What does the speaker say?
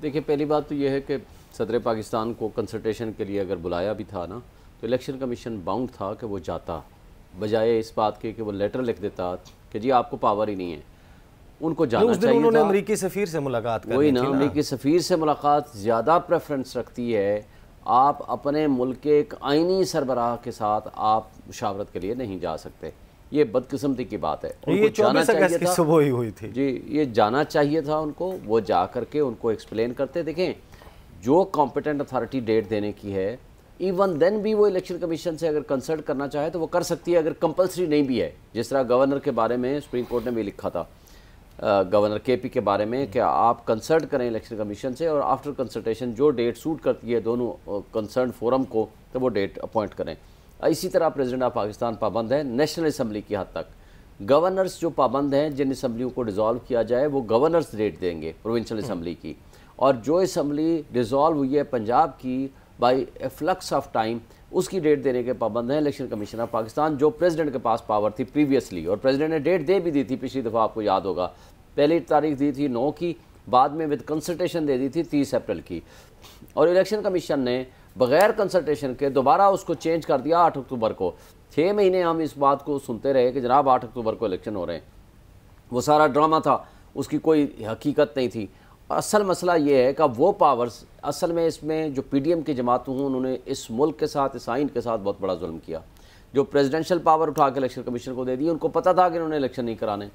देखिए, पहली बात तो ये है कि सदर पाकिस्तान को कंसल्टेशन के लिए अगर बुलाया भी था ना, तो इलेक्शन कमीशन बाउंड था कि वो जाता, बजाय इस बात के कि वो लेटर लिख देता कि जी आपको पावर ही नहीं है। उनको जाना उस दिन चाहिए उन्होंने था। अमरीकी सफ़ीर से मुलाकात वही करनी ना, थी ना। अमरीकी सफ़ीर से मुलाकात ज़्यादा प्रेफरेंस रखती है। आप अपने मुल्क के एक आइनी सरबराह के साथ आप मुशावरत के लिए नहीं जा सकते। ये बदकिस्मती की बात है। ये उनको जाना 24 अगस्त चाहिए की था सुबह ही हुई थी जी, ये जाना चाहिए था उनको। वो जा करके उनको एक्सप्लेन करते। देखें, जो कॉम्पिटेंट अथॉरिटी डेट देने की है, इवन देन भी वो इलेक्शन कमीशन से अगर कंसल्ट करना चाहे तो वो कर सकती है, अगर कंपलसरी नहीं भी है। जिस तरह गवर्नर के बारे में सुप्रीम कोर्ट ने भी लिखा था, गवर्नर केपी के बारे में, कि आप कंसल्ट करें इलेक्शन कमीशन से और आफ्टर कंसल्टेशन जो डेट सूट करती है दोनों कंसर्न फोरम को, तो वो डेट अपॉइंट करें। इसी तरह प्रेसिडेंट ऑफ पाकिस्तान पाबंद है नेशनल असम्बली की हद तक। गवर्नर्स जो पाबंद हैं, जिन असम्बलियों को डिज़ोल्व किया जाए, वो गवर्नर्स डेट देंगे प्रोविंशियल असम्बली की। और जो असम्बली डिज़ोल्व हुई है पंजाब की by A flux of time, उसकी डेट देने के पाबंद हैं इलेक्शन कमीशन ऑफ पाकिस्तान, जो प्रेसिडेंट के पास पावर थी प्रीवियसली। और प्रेसिडेंट ने डेट दे भी दी थी पिछली दफ़ा, आपको याद होगा। पहली तारीख दी थी 9 की, बाद में विद कंसल्टेशन दे दी थी 30 अप्रैल की। और इलेक्शन कमीशन ने बग़ैर कंसल्टेशन के दोबारा उसको चेंज कर दिया 8 अक्टूबर को। 6 महीने हम इस बात को सुनते रहे कि जनाब 8 अक्टूबर को इलेक्शन हो रहे हैं। वो सारा ड्रामा था, उसकी कोई हकीकत नहीं थी। असल मसला ये है कि वो पावर्स असल में, इसमें जो पीडीएम की जमात हूँ, उन्होंने इस मुल्क के साथ, इस आइन के साथ बहुत बड़ा जुल्म किया। जो प्रेसिडेंशियल पावर उठा के इलेक्शन कमीशन को दे दी, उनको पता था कि उन्होंने इलेक्शन नहीं कराने।